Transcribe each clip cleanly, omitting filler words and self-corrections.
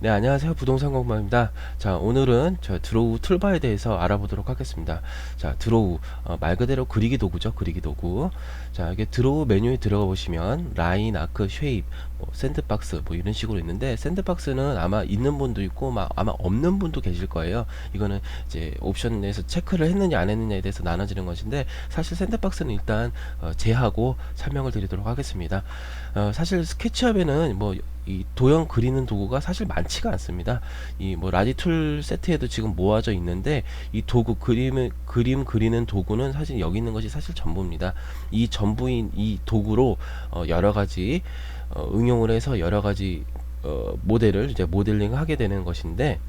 네, 안녕하세요. 부동산 공부입니다. 자, 오늘은 저 드로우 툴바에 대해서 알아보도록 하겠습니다. 자, 드로우, 말 그대로 그리기 도구죠. 그리기 도구. 자, 이게 드로우 메뉴에 들어가 보시면 라인, 아크, 쉐입, 뭐 샌드박스 뭐 이런 식으로 있는데, 샌드박스는 아마 있는 분도 있고 아마 없는 분도 계실 거예요. 이거는 이제 옵션에서 체크를 했느냐 안 했느냐에 대해서 나눠지는 것인데, 사실 샌드박스는 일단 제하고 설명을 드리도록 하겠습니다. 사실 스케치업에는 뭐 이 도형 그리는 도구가 사실 많지가 않습니다. 이 뭐 라디툴 세트에도 지금 모아져 있는데, 이 도구 그림 그리는 도구는 사실 여기 있는 것이 사실 전부입니다. 이 전부인 이 도구로 여러 가지 응용을 해서 여러 가지 모델을 이제 모델링 하게 되는 것인데,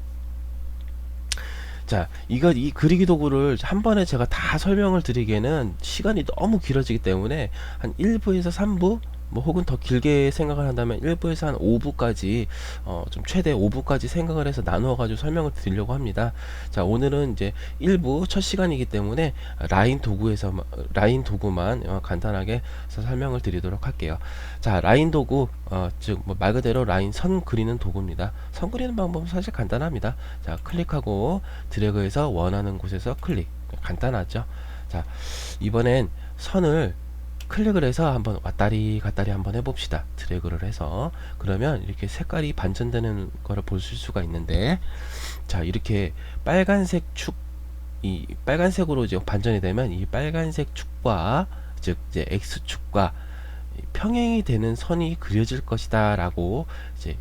자, 이 그리기 도구를 한 번에 제가 다 설명을 드리기에는 시간이 너무 길어지기 때문에 한 1부에서 3부, 뭐 혹은 더 길게 생각을 한다면 1부에서 한 5부까지 좀 최대 5부까지 생각을 해서 나누어 가지고 설명을 드리려고 합니다. 자, 오늘은 이제 1부 첫 시간이기 때문에 라인 도구만 간단하게 설명을 드리도록 할게요. 자, 라인 도구, 즉 뭐 말 그대로 라인 선 그리는 도구입니다. 선 그리는 방법은 사실 간단합니다. 자, 클릭하고 드래그해서 원하는 곳에서 클릭. 간단하죠. 자, 이번엔 선을 클릭을 해서 한번 왔다리 갔다리 한번 해봅시다. 드래그를 해서. 그러면 이렇게 색깔이 반전되는 거를 볼 수가 있는데, 자, 이렇게 빨간색 축, 이 빨간색으로 이제 반전이 되면 이 빨간색 축과, 즉 이제 X축과 평행이 되는 선이 그려질 것이다 라고 이제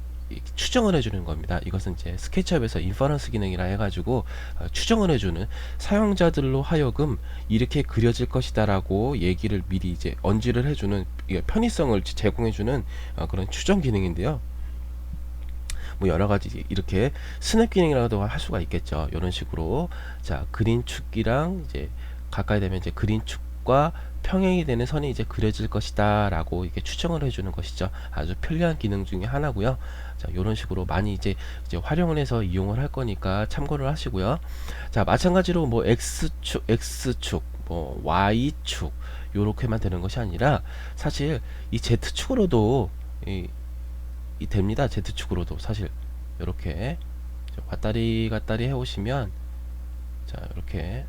추정을 해주는 겁니다. 이것은 이제 스케치업에서 인퍼런스 기능이라 해가지고 추정을 해주는, 사용자들로 하여금 이렇게 그려질 것이다 라고 얘기를 미리 이제 언지를 해주는, 편의성을 제공해주는 그런 추정 기능인데요. 뭐 여러가지 이렇게 스냅 기능이라도 할 수가 있겠죠. 이런 식으로. 자, 그린 축이랑 이제 가까이 되면 이제 그린 축과 평행이 되는 선이 이제 그려질 것이다 라고 이렇게 추정을 해주는 것이죠. 아주 편리한 기능 중에 하나고요. 자, 이런 식으로 많이 이제 활용을 해서 이용을 할 거니까 참고를 하시고요. 자, 마찬가지로 뭐 X축, 뭐 Y축 요렇게만 되는 것이 아니라, 사실 이 Z축으로도 됩니다. Z축으로도 사실 이렇게 왔다리 갔다리 해 오시면, 자, 이렇게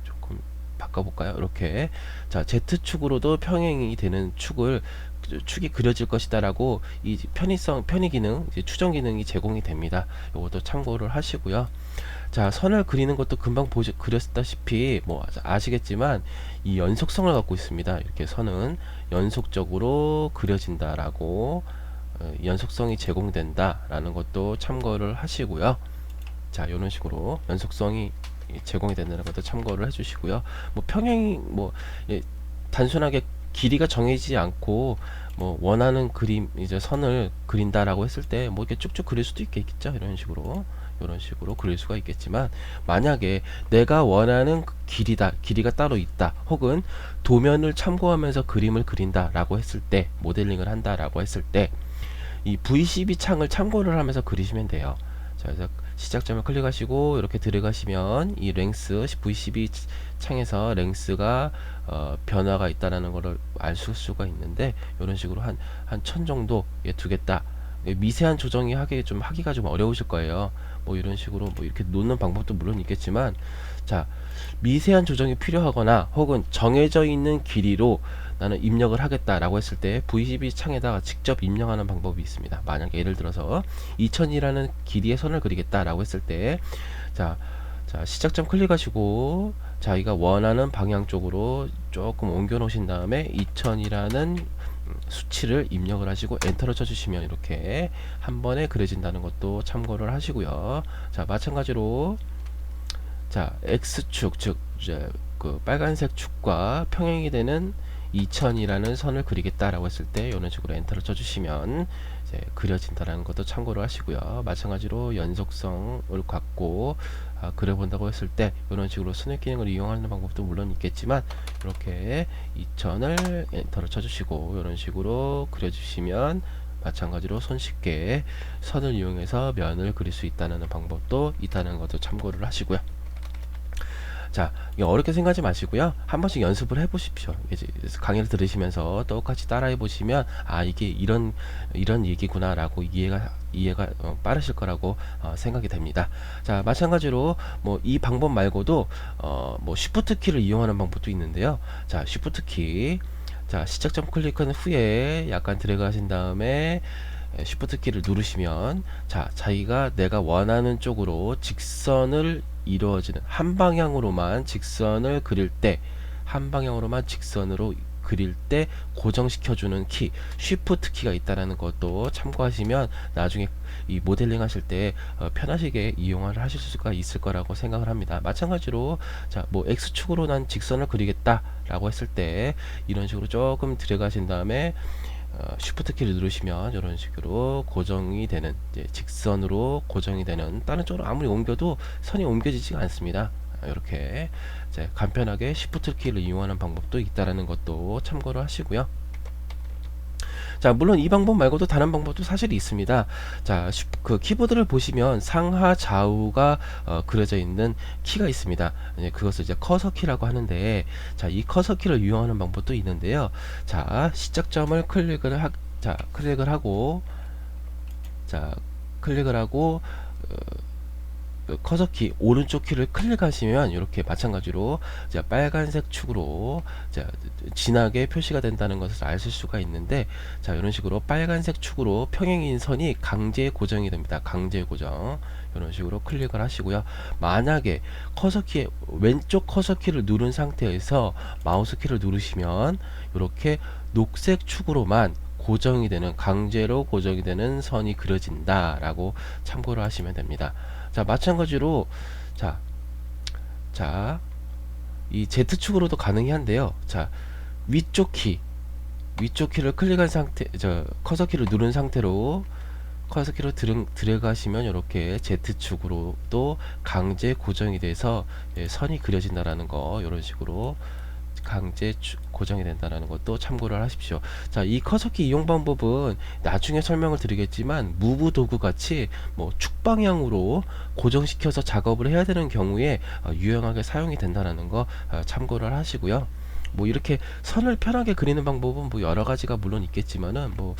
조금 바꿔볼까요? 이렇게. 자, Z축으로도 평행이 되는 축이 그려질 것이다라고 이 편의 기능, 이제 추정 기능이 제공이 됩니다. 이것도 참고를 하시고요. 자, 선을 그리는 것도 금방 그렸다시피 뭐 아시겠지만 이 연속성을 갖고 있습니다. 이렇게 선은 연속적으로 그려진다라고, 연속성이 제공된다라는 것도 참고를 하시고요. 자, 이런 식으로 연속성이 제공이 된다는 것도 참고를 해주시고요. 뭐 평행이 뭐 단순하게 길이가 정해지지 않고 뭐 원하는 그림, 이제 선을 그린다라고 했을 때 뭐 이렇게 쭉쭉 그릴 수도 있겠죠. 이런 식으로 그릴 수가 있겠지만, 만약에 내가 원하는 길이가 따로 있다, 혹은 도면을 참고하면서 그림을 그린다라고 했을 때, 모델링을 한다라고 했을 때, 이 V12 창을 참고를 하면서 그리시면 돼요. 자, 그래서 시작점을 클릭하시고 이렇게 들어가시면 이 랭스 V12 창에서 랭스가 변화가 있다라는 것을 알 수가 있는데, 이런 식으로 한 1000 정도 두겠다. 미세한 조정이 하기가 좀 어려우실 거예요. 뭐 이런 식으로 뭐 이렇게 놓는 방법도 물론 있겠지만, 자, 미세한 조정이 필요하거나 혹은 정해져 있는 길이로 나는 입력을 하겠다라고 했을 때 V12 창에다가 직접 입력하는 방법이 있습니다. 만약 예를 들어서 2000이라는 길이의 선을 그리겠다라고 했을 때, 자, 시작점 클릭하시고 자기가 원하는 방향 쪽으로 조금 옮겨 놓으신 다음에 2000이라는 수치를 입력을 하시고 엔터를 쳐주시면 이렇게 한 번에 그려진다는 것도 참고를 하시고요. 자, 마찬가지로, 자, X축, 즉 이제 그 빨간색 축과 평행이 되는 2000이라는 선을 그리겠다라고 했을 때 이런 식으로 엔터를 쳐주시면 이제 그려진다라는 것도 참고를 하시고요. 마찬가지로 연속성을 갖고 그려본다고 했을 때 이런 식으로 스냅 기능을 이용하는 방법도 물론 있겠지만, 이렇게 2000을 엔터를 쳐주시고 이런 식으로 그려주시면 마찬가지로 손쉽게 선을 이용해서 면을 그릴 수 있다는 방법도 있다는 것도 참고를 하시고요. 자, 이게 어렵게 생각하지 마시고요. 한 번씩 연습을 해 보십시오. 이제 강의를 들으시면서 똑같이 따라해 보시면, 아, 이게 이런 얘기구나라고 이해가 빠르실 거라고 생각이 됩니다. 자, 마찬가지로 뭐 이 방법 말고도 뭐 쉬프트 키를 이용하는 방법도 있는데요. 자, 쉬프트 키. 자, 시작점 클릭한 후에 약간 드래그 하신 다음에 쉬프트 키를 누르시면, 자, 자기가 내가 원하는 쪽으로 직선을 이루어지는 한 방향으로만 직선을 그릴 때, 한 방향으로만 직선으로 그릴 때 고정시켜주는 키, 쉬프트 키가 있다는 것도 참고하시면 나중에 이 모델링 하실 때 편하시게 이용을 하실 수가 있을 거라고 생각을 합니다. 마찬가지로 자, 뭐 X축으로 난 직선을 그리겠다 라고 했을 때 이런 식으로 조금 들어가신 다음에 쉬프트 키를 누르시면 이런 식으로 고정이 되는, 이제 직선으로 고정이 되는, 다른 쪽으로 아무리 옮겨도 선이 옮겨지지가 않습니다. 이렇게 이제 간편하게 쉬프트 키를 이용하는 방법도 있다라는 것도 참고를 하시고요. 자, 물론 이 방법 말고도 다른 방법도 사실 있습니다. 자, 그 키보드를 보시면 상하 좌우가 그려져 있는 키가 있습니다. 그것을 이제 커서 키라고 하는데, 자, 이 커서 키를 이용하는 방법도 있는데요. 자, 시작점을 클릭을 하고, 자, 클릭을 하고 커서키 오른쪽 키를 클릭하시면 이렇게 마찬가지로 자, 빨간색 축으로 자, 진하게 표시가 된다는 것을 아실 수가 있는데, 자, 이런 식으로 빨간색 축으로 평행인 선이 강제 고정이 됩니다. 강제 고정. 이런 식으로 클릭을 하시고요. 만약에 커서키의 왼쪽 커서키를 누른 상태에서 마우스 키를 누르시면 이렇게 녹색 축으로만 고정이 되는, 강제로 고정이 되는 선이 그려진다 라고 참고를 하시면 됩니다. 자, 마찬가지로 자, 이 Z축으로도 가능히 한데요. 자, 위쪽 키를 클릭한 상태, 커서키를 누른 상태로 커서키로 들어가시면 이렇게 Z축으로도 강제 고정이 돼서 선이 그려진다라는 거, 이런 식으로 강제 고정이 된다는 것도 참고를 하십시오. 자, 이 커서키 이용 방법은 나중에 설명을 드리겠지만 무브 도구 같이 뭐 축방향으로 고정시켜서 작업을 해야 되는 경우에 유용하게 사용이 된다는 거 참고를 하시고요. 뭐 이렇게 선을 편하게 그리는 방법은 뭐 여러 가지가 물론 있겠지만은, 뭐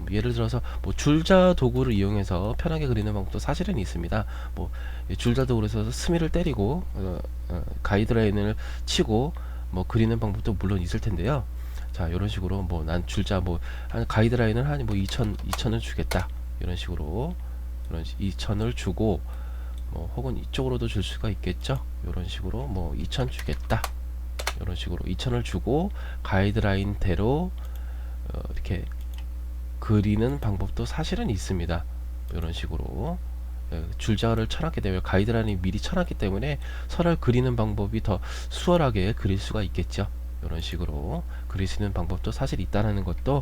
예를 들어서 뭐 줄자 도구를 이용해서 편하게 그리는 방법도 사실은 있습니다. 뭐 줄자 도구에서 스미를 때리고 가이드라인을 치고 뭐 그리는 방법도 물론 있을 텐데요. 자, 이런 식으로 뭐 난 줄자 뭐 한 가이드라인을 한 뭐 2,000을 주겠다, 이런 식으로 2,000을 주고, 뭐 혹은 이쪽으로도 줄 수가 있겠죠. 이런 식으로 뭐 2,000 주겠다, 이런 식으로 2,000을 주고 가이드라인대로 이렇게 그리는 방법도 사실은 있습니다. 이런 식으로 줄자를 쳐놨기 때문에, 가이드라인이 미리 쳐놨기 때문에 선을 그리는 방법이 더 수월하게 그릴 수가 있겠죠. 이런 식으로 그리시는 방법도 사실 있다는 것도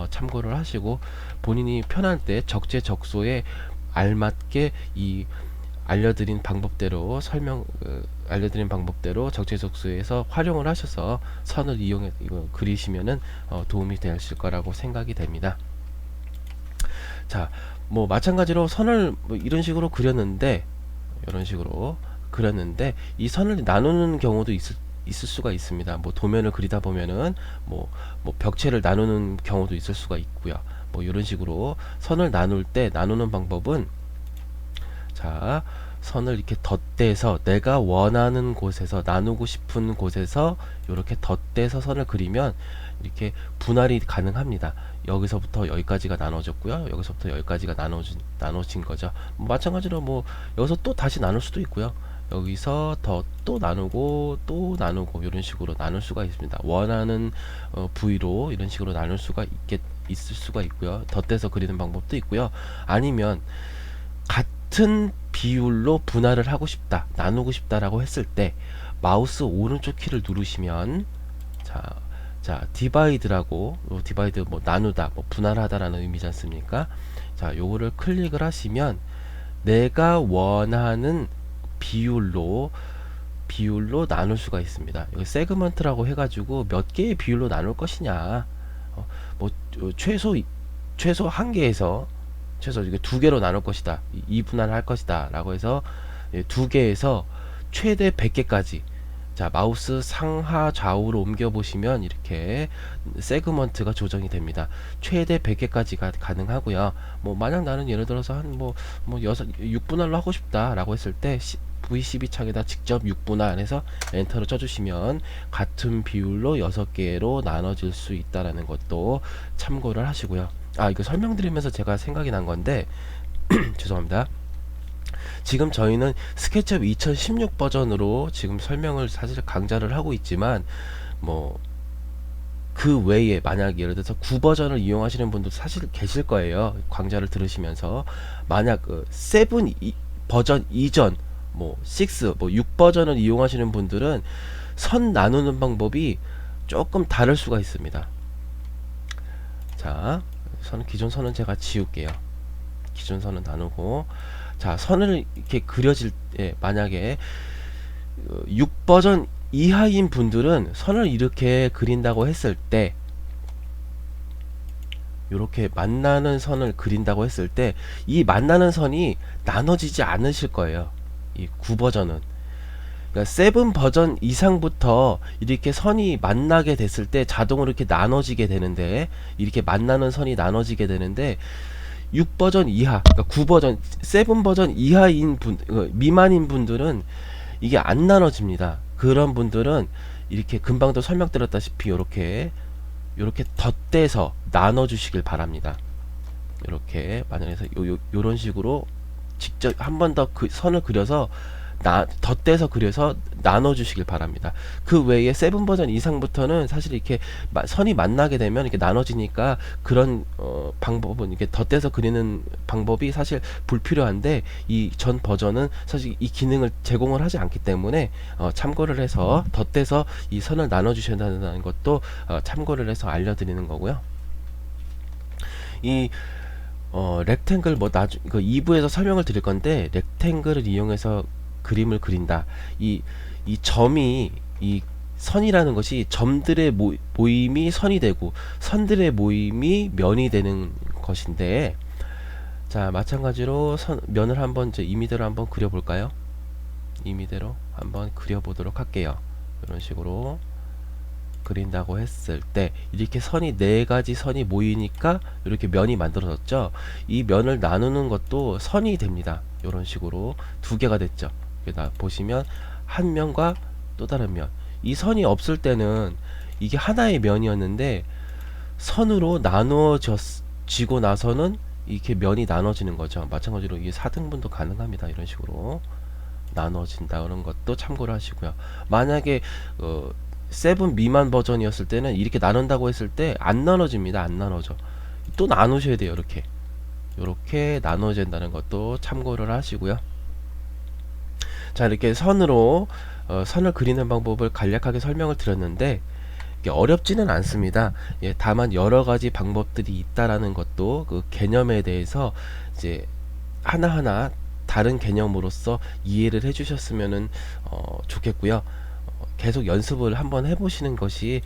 참고를 하시고, 본인이 편할 때 적재적소에 알맞게 이 알려드린 방법대로 알려드린 방법대로 적재적소에서 활용을 하셔서 선을 이용해 그리시면은 도움이 되실 거라고 생각이 됩니다. 자, 뭐 마찬가지로 선을 뭐 이런 식으로 그렸는데, 이 선을 나누는 경우도 있을 수가 있습니다. 뭐 도면을 그리다 보면은 뭐 벽체를 나누는 경우도 있을 수가 있고요. 뭐 이런 식으로 선을 나눌 때 나누는 방법은, 자, 선을 이렇게 덧대서 내가 원하는 곳에서, 나누고 싶은 곳에서 이렇게 덧대서 선을 그리면 이렇게 분할이 가능합니다. 여기서부터 여기까지가 나눠졌고요. 여기서부터 여기까지가 나눠진 거죠. 뭐 마찬가지로 뭐 여기서 또 다시 나눌 수도 있고요. 여기서 또 나누고 또 나누고 이런 식으로 나눌 수가 있습니다. 원하는 부위로 이런 식으로 나눌 수가 있을 수가 있고요. 덧대서 그리는 방법도 있고요. 아니면 같은 비율로 분할을 하고 싶다, 나누고 싶다라고 했을 때 마우스 오른쪽 키를 누르시면, 자, 디바이드라고, 디바이드 뭐 나누다, 뭐 분할하다라는 의미지 않습니까? 자, 요거를 클릭을 하시면 내가 원하는 비율로 나눌 수가 있습니다. 여기 세그먼트라고 해가지고 몇 개의 비율로 나눌 것이냐, 뭐 최소 한 개에서 최소 이게 두 개로 나눌 것이다, 2분할할 것이다 라고 해서 두 개에서 최대 100개까지. 자, 마우스 상하 좌우로 옮겨 보시면 이렇게 세그먼트가 조정이 됩니다. 최대 100개까지가 가능하고요. 뭐 만약 나는 예를 들어서 한 뭐 6분할로 하고 싶다라고 했을 때 V12 창에다 직접 6분할 해서 엔터를 쳐주시면 같은 비율로 6개로 나눠질 수 있다라는 것도 참고를 하시고요. 아, 이거 설명드리면서 제가 생각이 난 건데 죄송합니다. 지금 저희는 스케치업 2016 버전으로 지금 설명을 사실 강좌를 하고 있지만 뭐 그 외에 만약 예를 들어서 9 버전을 이용하시는 분도 사실 계실 거예요. 강좌를 들으시면서 만약 그 7 버전 이전 뭐 6, 뭐 6 버전을 이용하시는 분들은 선 나누는 방법이 조금 다를 수가 있습니다. 자, 기존 선은 제가 지울게요. 기존 선은 나누고, 자, 선을 이렇게 그려질 때 만약에 6 버전 이하인 분들은 선을 이렇게 그린다고 했을 때, 이렇게 만나는 선을 그린다고 했을 때 이 만나는 선이 나눠지지 않으실 거예요. 이 9 버전은. 그러니까 7 버전 이상부터 이렇게 선이 만나게 됐을 때 자동으로 이렇게 나눠지게 되는데, 이렇게 만나는 선이 나눠지게 되는데 6 버전 이하, 그러니까 9 버전, 7 버전 이하인 분, 미만인 분들은 이게 안 나눠집니다. 그런 분들은 이렇게 금방도 설명드렸다시피 요렇게 덧대서 나눠 주시길 바랍니다. 이렇게 만약에서 요런 식으로 직접 한 번 더 그 선을 그려서 덧대서 그려서 나눠 주시길 바랍니다. 그 외에 7 버전 이상부터는 사실 이렇게 선이 만나게 되면 이렇게 나눠지니까 그런 방법은 이렇게 덧대서 그리는 방법이 사실 불필요한데, 이 전 버전은 사실 이 기능을 제공을 하지 않기 때문에 참고를 해서 덧대서 이 선을 나눠 주셔야 한다는 것도 참고를 해서 알려드리는 거고요. 이 렉탱글 뭐 그 2부에서 설명을 드릴 건데, 렉탱글을 이용해서 그림을 그린다. 이 점이, 이 선이라는 것이 점들의 모임이 선이 되고 선들의 모임이 면이 되는 것인데, 자, 마찬가지로 면을 한번 이제 임의대로 한번 그려볼까요? 임의대로 한번 그려보도록 할게요. 이런 식으로 그린다고 했을 때 이렇게 선이 4가지 선이 모이니까 이렇게 면이 만들어졌죠. 이 면을 나누는 것도 선이 됩니다. 이런 식으로 2개가 됐죠. 보시면 한 면과 또 다른 면, 이 선이 없을 때는 이게 하나의 면이었는데 선으로 나누어지고 나서는 이렇게 면이 나눠지는 거죠. 마찬가지로 이게 4등분도 가능합니다. 이런 식으로 나눠진다 그런 것도 참고를 하시고요. 만약에 7 미만 버전이었을 때는 이렇게 나눈다고 했을 때 안 나눠집니다. 안 나눠져. 또 나누셔야 돼요. 이렇게 나눠진다는 것도 참고를 하시고요. 자, 이렇게 선으로 선을 그리는 방법을 간략하게 설명을 드렸는데 이게 어렵지는 않습니다. 예, 다만 여러 가지 방법들이 있다라는 것도 그 개념에 대해서 이제 하나하나 다른 개념으로서 이해를 해주셨으면 좋겠고요. 계속 연습을 한번 해보시는 것이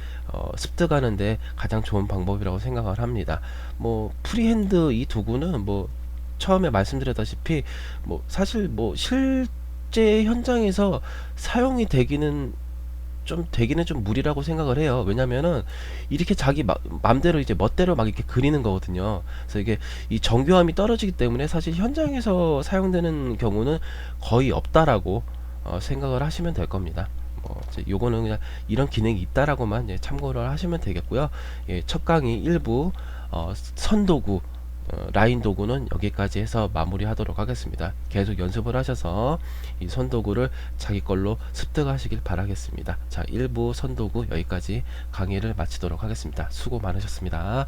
습득하는데 가장 좋은 방법이라고 생각을 합니다. 뭐 프리핸드 이 도구는 뭐 처음에 말씀드렸다시피 뭐 사실 뭐 실제 현장에서 사용이 되기는 좀 무리라고 생각을 해요. 왜냐면은 이렇게 자기 맘대로 이제 멋대로 막 이렇게 그리는 거거든요. 그래서 이게 이 정교함이 떨어지기 때문에 사실 현장에서 사용되는 경우는 거의 없다라고 생각을 하시면 될 겁니다. 요거는 그냥 이런 기능이 있다라고만 참고를 하시면 되겠고요. 예, 첫 강의 1부 선도구, 라인 도구는 여기까지 해서 마무리하도록 하겠습니다. 계속 연습을 하셔서 이 선도구를 자기 걸로 습득하시길 바라겠습니다. 자, 1부 선도구 여기까지 강의를 마치도록 하겠습니다. 수고 많으셨습니다.